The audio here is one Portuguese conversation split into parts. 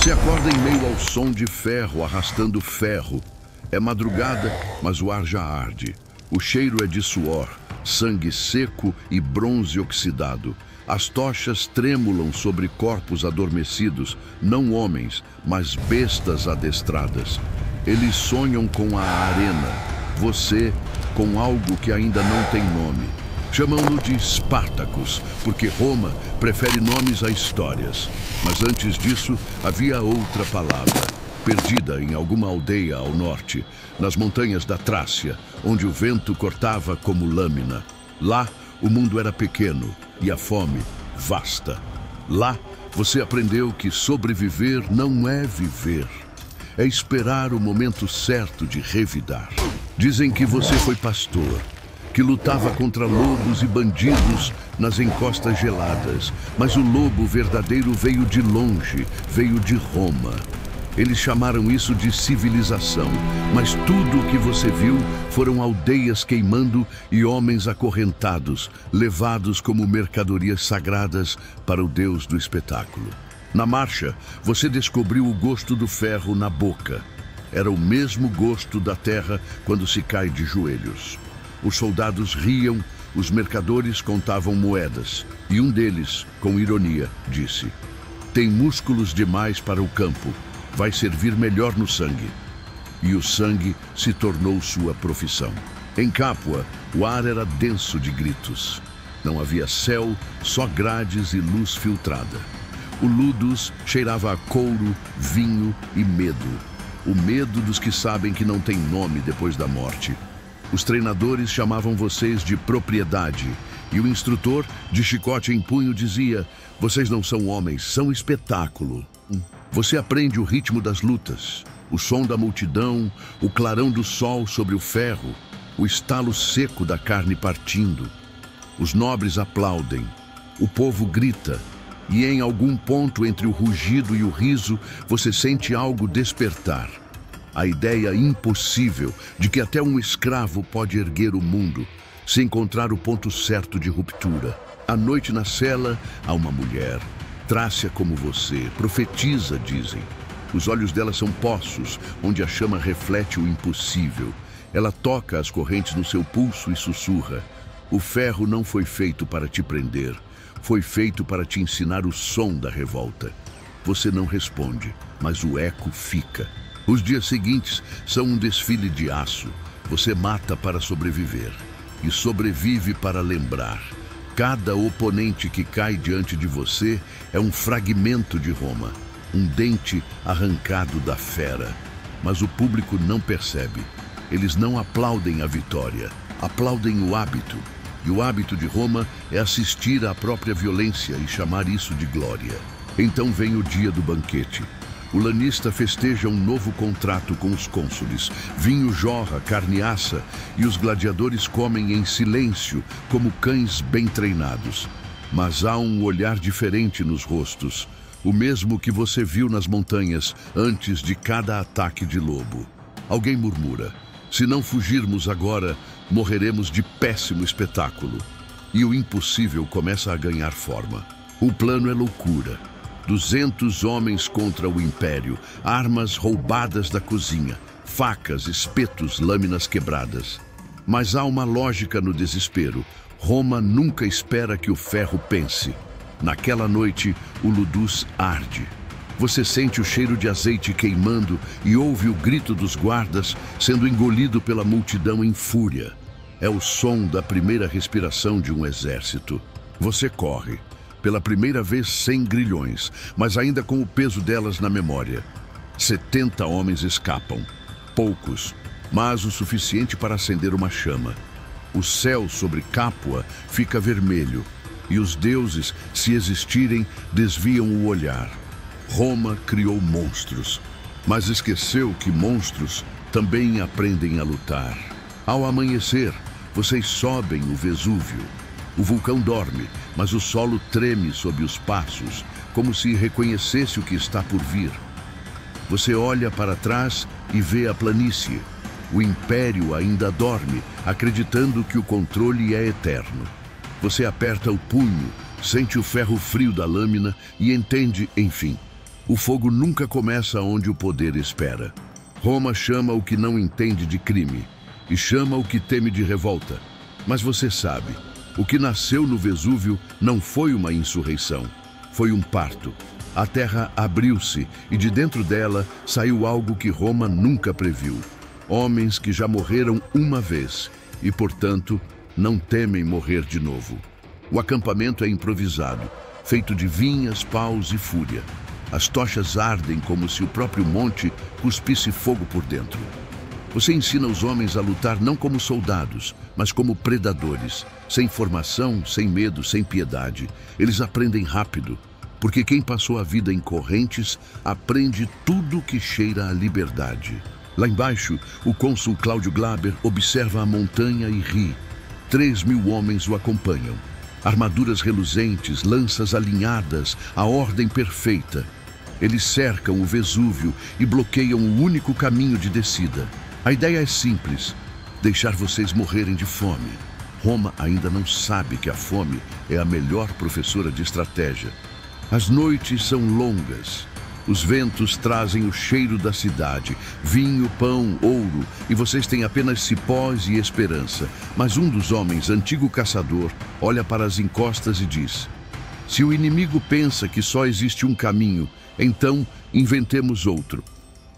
Você acorda em meio ao som de ferro arrastando ferro. É madrugada, mas o ar já arde. O cheiro é de suor, sangue seco e bronze oxidado. As tochas tremulam sobre corpos adormecidos, não homens, mas bestas adestradas. Eles sonham com a arena, você com algo que ainda não tem nome. Chamam-no de Spartacus, porque Roma prefere nomes a histórias. Mas antes disso, havia outra palavra, perdida em alguma aldeia ao norte, nas montanhas da Trácia, onde o vento cortava como lâmina. Lá, o mundo era pequeno e a fome vasta. Lá, você aprendeu que sobreviver não é viver. É esperar o momento certo de revidar. Dizem que você foi pastor, que lutava contra lobos e bandidos nas encostas geladas. Mas o lobo verdadeiro veio de longe, veio de Roma. Eles chamaram isso de civilização, mas tudo o que você viu foram aldeias queimando e homens acorrentados, levados como mercadorias sagradas para o Deus do espetáculo. Na marcha, você descobriu o gosto do ferro na boca. Era o mesmo gosto da terra quando se cai de joelhos. Os soldados riam, os mercadores contavam moedas, e um deles, com ironia, disse: "Tem músculos demais para o campo. Vai servir melhor no sangue." E o sangue se tornou sua profissão. Em Capua, o ar era denso de gritos. Não havia céu, só grades e luz filtrada. O Ludus cheirava a couro, vinho e medo. O medo dos que sabem que não tem nome depois da morte. Os treinadores chamavam vocês de propriedade, e o instrutor, de chicote em punho, dizia: "Vocês não são homens, são espetáculo." Você aprende o ritmo das lutas, o som da multidão, o clarão do sol sobre o ferro, o estalo seco da carne partindo. Os nobres aplaudem, o povo grita, e em algum ponto entre o rugido e o riso, você sente algo despertar. A ideia impossível de que até um escravo pode erguer o mundo, se encontrar o ponto certo de ruptura. À noite na cela, há uma mulher. Trácia como você, profetiza, dizem. Os olhos dela são poços, onde a chama reflete o impossível. Ela toca as correntes no seu pulso e sussurra: "O ferro não foi feito para te prender, foi feito para te ensinar o som da revolta." Você não responde, mas o eco fica. Os dias seguintes são um desfile de aço. Você mata para sobreviver e sobrevive para lembrar. Cada oponente que cai diante de você é um fragmento de Roma, um dente arrancado da fera. Mas o público não percebe. Eles não aplaudem a vitória, aplaudem o hábito. E o hábito de Roma é assistir à própria violência e chamar isso de glória. Então vem o dia do banquete. O lanista festeja um novo contrato com os cônsules. Vinho jorra, carne assa, e os gladiadores comem em silêncio, como cães bem treinados. Mas há um olhar diferente nos rostos, o mesmo que você viu nas montanhas antes de cada ataque de lobo. Alguém murmura: "Se não fugirmos agora, morreremos de péssimo espetáculo." E o impossível começa a ganhar forma. O plano é loucura. 200 homens contra o Império, armas roubadas da cozinha, facas, espetos, lâminas quebradas. Mas há uma lógica no desespero. Roma nunca espera que o ferro pense. Naquela noite, o Ludus arde. Você sente o cheiro de azeite queimando e ouve o grito dos guardas sendo engolido pela multidão em fúria. É o som da primeira respiração de um exército. Você corre. Pela primeira vez sem grilhões, mas ainda com o peso delas na memória. 70 homens escapam. Poucos, mas o suficiente para acender uma chama. O céu sobre Capua fica vermelho, e os deuses, se existirem, desviam o olhar. Roma criou monstros, mas esqueceu que monstros também aprendem a lutar. Ao amanhecer, vocês sobem o Vesúvio. O vulcão dorme, mas o solo treme sob os passos, como se reconhecesse o que está por vir. Você olha para trás e vê a planície. O Império ainda dorme, acreditando que o controle é eterno. Você aperta o punho, sente o ferro frio da lâmina e entende, enfim, O fogo nunca começa onde o poder espera. Roma chama o que não entende de crime e chama o que teme de revolta. Mas você sabe, o que nasceu no Vesúvio não foi uma insurreição, foi um parto. A terra abriu-se e de dentro dela saiu algo que Roma nunca previu. Homens que já morreram uma vez e, portanto, não temem morrer de novo. O acampamento é improvisado, feito de vinhas, paus e fúria. As tochas ardem como se o próprio monte cuspisse fogo por dentro. Você ensina os homens a lutar não como soldados, mas como predadores, sem formação, sem medo, sem piedade. Eles aprendem rápido, porque quem passou a vida em correntes aprende tudo que cheira a liberdade. Lá embaixo, o cônsul Cláudio Glaber observa a montanha e ri. 3.000 homens o acompanham. Armaduras reluzentes, lanças alinhadas, a ordem perfeita. Eles cercam o Vesúvio e bloqueiam o único caminho de descida. A ideia é simples: deixar vocês morrerem de fome. Roma ainda não sabe que a fome é a melhor professora de estratégia. As noites são longas. Os ventos trazem o cheiro da cidade, vinho, pão, ouro, e vocês têm apenas cipós e esperança. Mas um dos homens, antigo caçador, olha para as encostas e diz: se o inimigo pensa que só existe um caminho, então inventemos outro.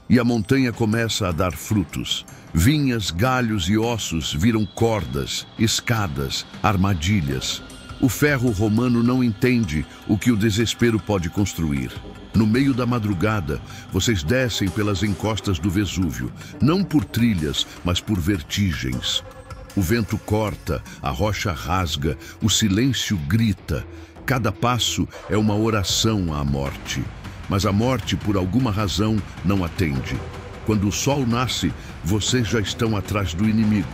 E a montanha começa a dar frutos. Vinhas, galhos e ossos viram cordas, escadas, armadilhas. O ferro romano não entende o que o desespero pode construir. No meio da madrugada, vocês descem pelas encostas do Vesúvio, não por trilhas, mas por vertigens. O vento corta, a rocha rasga, o silêncio grita. Cada passo é uma oração à morte. Mas a morte, por alguma razão, não atende. Quando o sol nasce, vocês já estão atrás do inimigo.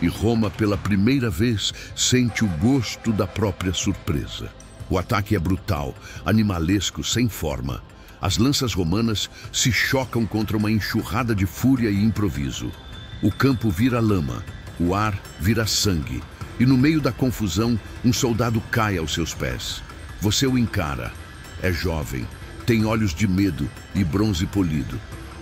E Roma, pela primeira vez, sente o gosto da própria surpresa. O ataque é brutal, animalesco, sem forma. As lanças romanas se chocam contra uma enxurrada de fúria e improviso. O campo vira lama, o ar vira sangue. E no meio da confusão, um soldado cai aos seus pés. Você o encara. É jovem, tem olhos de medo e bronze polido.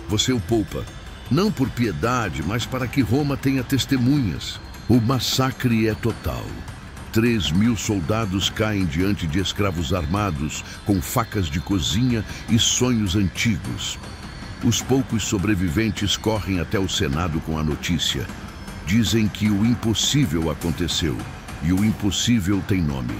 Você o poupa, não por piedade, mas para que Roma tenha testemunhas. O massacre é total. 3.000 soldados caem diante de escravos armados, com facas de cozinha e sonhos antigos. Os poucos sobreviventes correm até o Senado com a notícia. Dizem que o impossível aconteceu, e o impossível tem nome: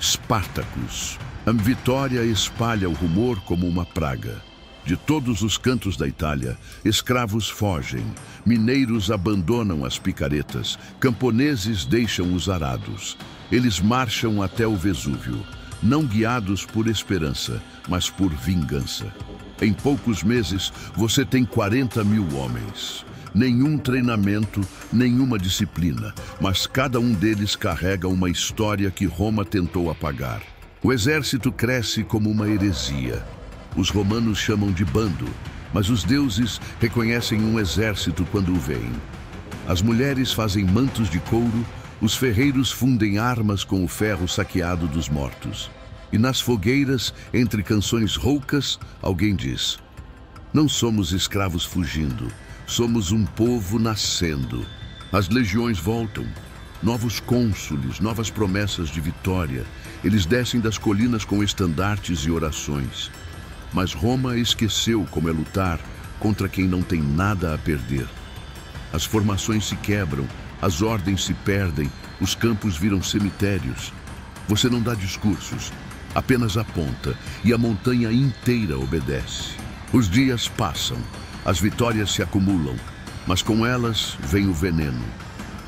Spartacus. A vitória espalha o rumor como uma praga. De todos os cantos da Itália, escravos fogem, mineiros abandonam as picaretas, camponeses deixam os arados. Eles marcham até o Vesúvio, não guiados por esperança, mas por vingança. Em poucos meses, você tem 40.000 homens. Nenhum treinamento, nenhuma disciplina, mas cada um deles carrega uma história que Roma tentou apagar. O exército cresce como uma heresia. Os romanos chamam de bando, mas os deuses reconhecem um exército quando o veem. As mulheres fazem mantos de couro, os ferreiros fundem armas com o ferro saqueado dos mortos. E nas fogueiras, entre canções roucas, alguém diz: não somos escravos fugindo, somos um povo nascendo. As legiões voltam. Novos cônsules, novas promessas de vitória. Eles descem das colinas com estandartes e orações. Mas Roma esqueceu como é lutar contra quem não tem nada a perder. As formações se quebram, as ordens se perdem, os campos viram cemitérios. Você não dá discursos, apenas aponta, e a montanha inteira obedece. Os dias passam, as vitórias se acumulam, mas com elas vem o veneno.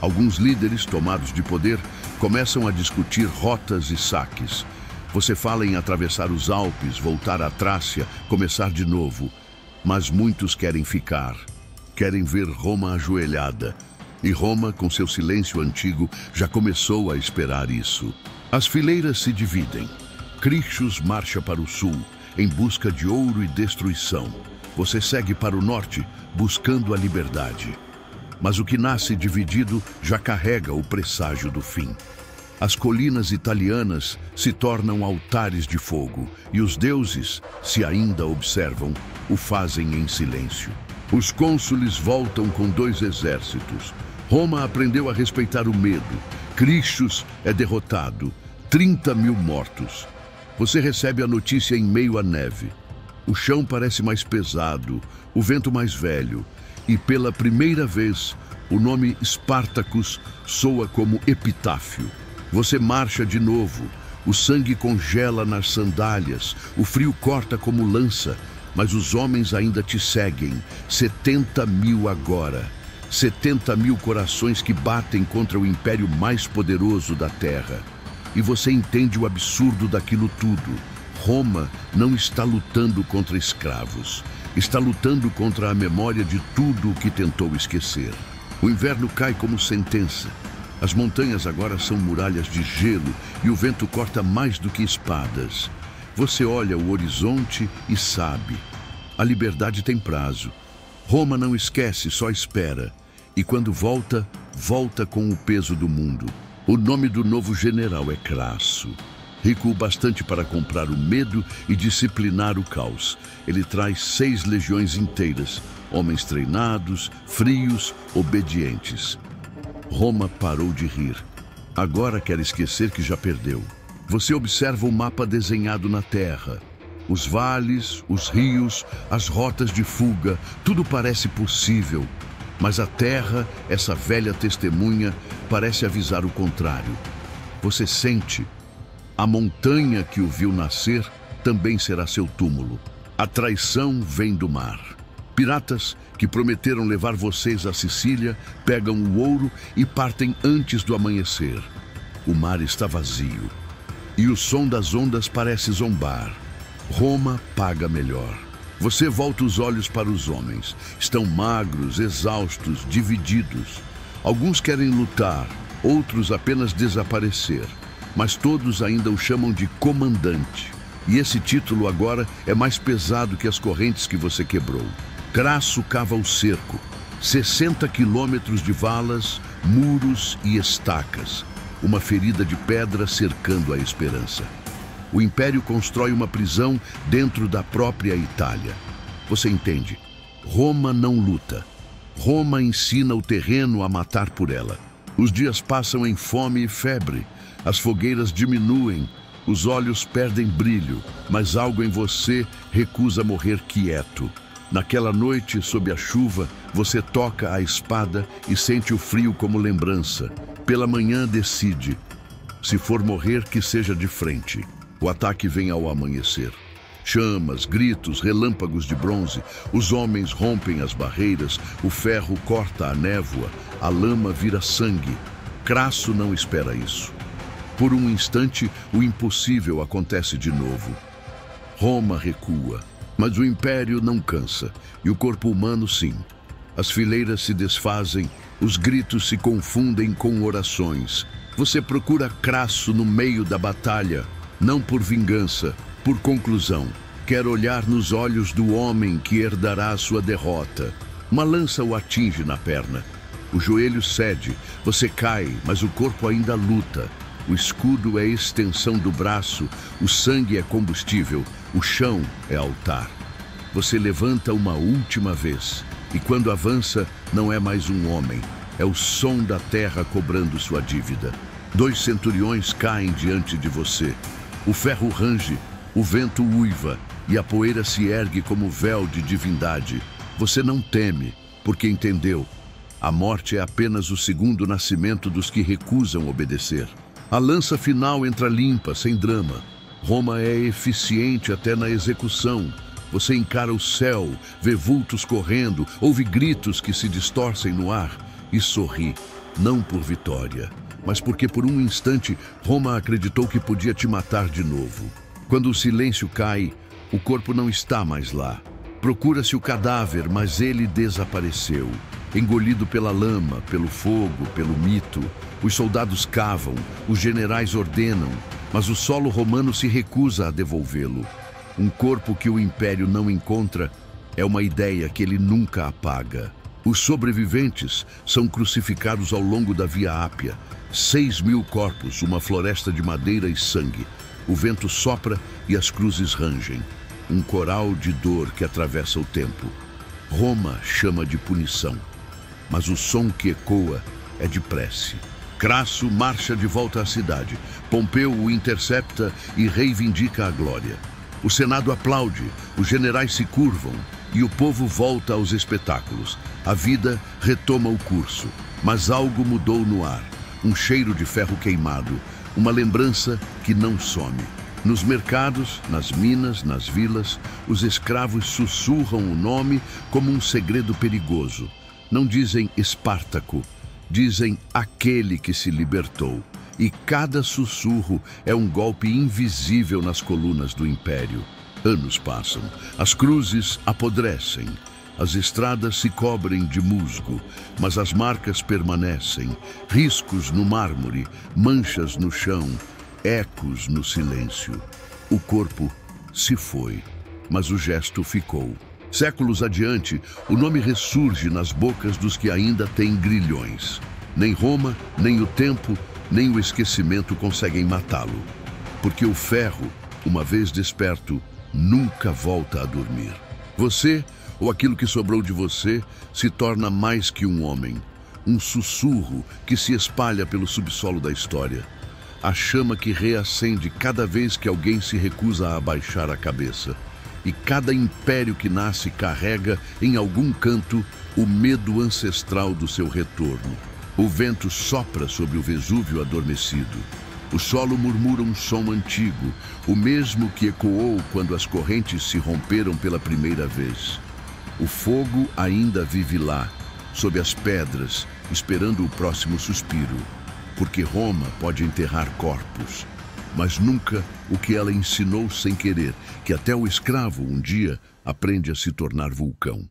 Alguns líderes, tomados de poder, começam a discutir rotas e saques. Você fala em atravessar os Alpes, voltar à Trácia, começar de novo. Mas muitos querem ficar. Querem ver Roma ajoelhada. E Roma, com seu silêncio antigo, já começou a esperar isso. As fileiras se dividem. Crixus marcha para o sul, em busca de ouro e destruição. Você segue para o norte, buscando a liberdade. Mas o que nasce dividido já carrega o presságio do fim. As colinas italianas se tornam altares de fogo e os deuses, se ainda observam, o fazem em silêncio. Os cônsules voltam com 2 exércitos. Roma aprendeu a respeitar o medo. Crixus é derrotado. 30.000 mortos. Você recebe a notícia em meio à neve. O chão parece mais pesado, o vento mais velho, e pela primeira vez o nome Spartacus soa como epitáfio. Você marcha de novo, o sangue congela nas sandálias, o frio corta como lança, mas os homens ainda te seguem. 70.000 agora. 70.000 corações que batem contra o império mais poderoso da Terra. E você entende o absurdo daquilo tudo. Roma não está lutando contra escravos. Está lutando contra a memória de tudo o que tentou esquecer. O inverno cai como sentença. As montanhas agora são muralhas de gelo e o vento corta mais do que espadas. Você olha o horizonte e sabe. A liberdade tem prazo. Roma não esquece, só espera. E quando volta, volta com o peso do mundo. O nome do novo general é Crasso. Rico o bastante para comprar o medo e disciplinar o caos. Ele traz 6 legiões inteiras, homens treinados, frios, obedientes. Roma parou de rir. Agora quer esquecer que já perdeu. Você observa o mapa desenhado na terra. Os vales, os rios, as rotas de fuga, tudo parece possível. Mas a terra, essa velha testemunha, parece avisar o contrário. Você sente. A montanha que o viu nascer também será seu túmulo. A traição vem do mar. Piratas que prometeram levar vocês à Sicília pegam o ouro e partem antes do amanhecer. O mar está vazio e o som das ondas parece zombar. Roma paga melhor. Você volta os olhos para os homens. Estão magros, exaustos, divididos. Alguns querem lutar, outros apenas desaparecer. Mas todos ainda o chamam de comandante. E esse título agora é mais pesado que as correntes que você quebrou. Crasso cava o cerco. 60 quilômetros de valas, muros e estacas. Uma ferida de pedra cercando a esperança. O Império constrói uma prisão dentro da própria Itália. Você entende? Roma não luta. Roma ensina o terreno a matar por ela. Os dias passam em fome e febre. As fogueiras diminuem. Os olhos perdem brilho, mas algo em você recusa morrer quieto. Naquela noite, sob a chuva, você toca a espada e sente o frio como lembrança. Pela manhã decide. Se for morrer, que seja de frente. O ataque vem ao amanhecer. Chamas, gritos, relâmpagos de bronze. Os homens rompem as barreiras, o ferro corta a névoa, a lama vira sangue. Crasso não espera isso. Por um instante, o impossível acontece de novo. Roma recua. Mas o império não cansa, e o corpo humano sim. As fileiras se desfazem, os gritos se confundem com orações. Você procura Crasso no meio da batalha, não por vingança, por conclusão. Quer olhar nos olhos do homem que herdará a sua derrota. Uma lança o atinge na perna. O joelho cede, você cai, mas o corpo ainda luta. O escudo é extensão do braço, o sangue é combustível, o chão é altar. Você levanta uma última vez, e quando avança, não é mais um homem, é o som da terra cobrando sua dívida. 2 centuriões caem diante de você. O ferro range, o vento uiva, e a poeira se ergue como véu de divindade. Você não teme, porque entendeu. A morte é apenas o segundo nascimento dos que recusam obedecer. A lança final entra limpa, sem drama. Roma é eficiente até na execução. Você encara o céu, vê vultos correndo, ouve gritos que se distorcem no ar e sorri, não por vitória, mas porque por um instante Roma acreditou que podia te matar de novo. Quando o silêncio cai, o corpo não está mais lá. Procura-se o cadáver, mas ele desapareceu. Engolido pela lama, pelo fogo, pelo mito. Os soldados cavam, os generais ordenam, mas o solo romano se recusa a devolvê-lo. Um corpo que o império não encontra é uma ideia que ele nunca apaga. Os sobreviventes são crucificados ao longo da Via Ápia. 6.000 corpos, uma floresta de madeira e sangue. O vento sopra e as cruzes rangem. Um coral de dor que atravessa o tempo. Roma chama de punição, mas o som que ecoa é de prece. Crasso marcha de volta à cidade. Pompeu o intercepta e reivindica a glória. O Senado aplaude, os generais se curvam e o povo volta aos espetáculos. A vida retoma o curso, mas algo mudou no ar. Um cheiro de ferro queimado, uma lembrança que não some. Nos mercados, nas minas, nas vilas, os escravos sussurram o nome como um segredo perigoso. Não dizem Espartaco, dizem aquele que se libertou. E cada sussurro é um golpe invisível nas colunas do império. Anos passam, as cruzes apodrecem, as estradas se cobrem de musgo, mas as marcas permanecem, riscos no mármore, manchas no chão, ecos no silêncio. O corpo se foi, mas o gesto ficou. Séculos adiante, o nome ressurge nas bocas dos que ainda têm grilhões. Nem Roma, nem o tempo, nem o esquecimento conseguem matá-lo. Porque o ferro, uma vez desperto, nunca volta a dormir. Você, ou aquilo que sobrou de você, se torna mais que um homem. Um sussurro que se espalha pelo subsolo da história. A chama que reacende cada vez que alguém se recusa a abaixar a cabeça. E cada império que nasce carrega, em algum canto, o medo ancestral do seu retorno. O vento sopra sobre o Vesúvio adormecido. O solo murmura um som antigo, o mesmo que ecoou quando as correntes se romperam pela primeira vez. O fogo ainda vive lá, sob as pedras, esperando o próximo suspiro. Porque Roma pode enterrar corpos, mas nunca o que ela ensinou sem querer, que até o escravo, um dia, aprende a se tornar vulcão.